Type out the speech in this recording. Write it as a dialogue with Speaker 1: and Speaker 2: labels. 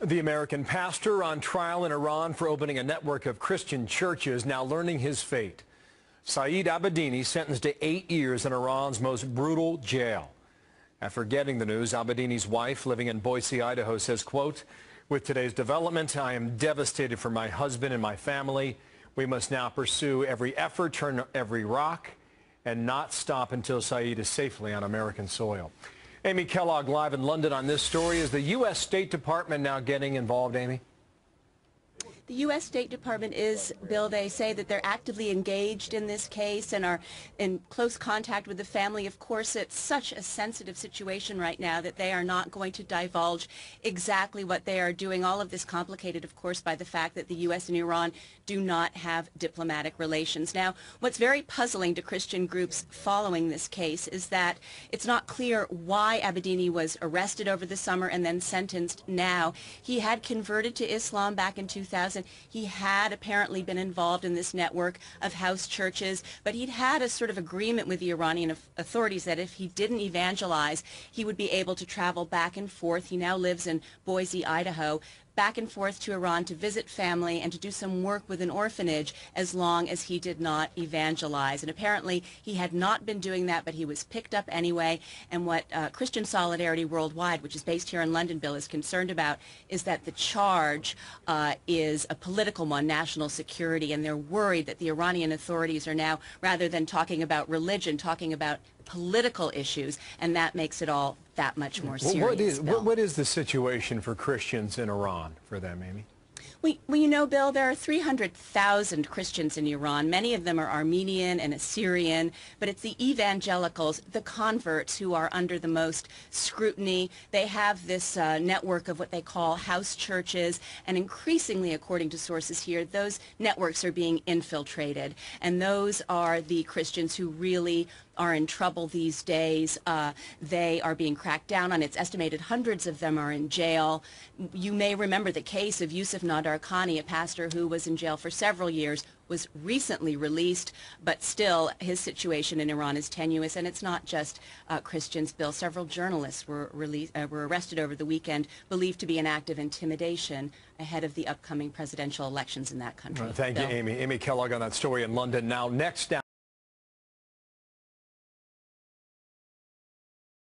Speaker 1: The American pastor on trial in Iran for opening a network of Christian churches now learning his fate. Saeed Abedini sentenced to 8 years in Iran's most brutal jail. After getting the news, Abedini's wife, living in Boise, Idaho, says, quote, "With today's development, I am devastated for my husband and my family. We must now pursue every effort, turn every rock, and not stop until Saeed is safely on American soil." Amy Kellogg live in London on this story. Is the U.S. State Department now getting involved, Amy?
Speaker 2: The U.S. State Department is, Bill, they say that they're actively engaged in this case and are in close contact with the family. Of course, it's such a sensitive situation right now that they are not going to divulge exactly what they are doing. All of this complicated, of course, by the fact that the U.S. and Iran do not have diplomatic relations. Now, what's very puzzling to Christian groups following this case is that it's not clear why Abedini was arrested over the summer and then sentenced now. He had converted to Islam back in 2000. He had apparently been involved in this network of house churches, but he'd had a sort of agreement with the Iranian authorities that if he didn't evangelize, he would be able to travel back and forth. He now lives in Boise, Idaho, back and forth to Iran to visit family and to do some work with an orphanage as long as he did not evangelize. And apparently he had not been doing that, but he was picked up anyway. And what Christian Solidarity Worldwide, which is based here in London, Bill, is concerned about is that the charge is a political one, national security, and they're worried that the Iranian authorities are now, rather than talking about religion, talking about political issues, and that makes it all that much more serious.
Speaker 1: What is the situation for Christians in Iran for them, Amy?
Speaker 2: Well, you know, Bill, there are 300,000 Christians in Iran. Many of them are Armenian and Assyrian, but it's the evangelicals, the converts, who are under the most scrutiny. They have this network of what they call house churches, and increasingly, according to sources here, those networks are being infiltrated, and those are the Christians who really are in trouble these days. They are being cracked down on. It's estimated hundreds of them are in jail. You may remember the case of Yusuf Nadarkhani, a pastor who was in jail for several years, was recently released, but still his situation in Iran is tenuous. And it's not just Christians, Bill. Several journalists were arrested over the weekend, believed to be an act of intimidation ahead of the upcoming presidential elections in that country.
Speaker 1: Thank you, Amy. Amy Kellogg on that story in London. Now, next down.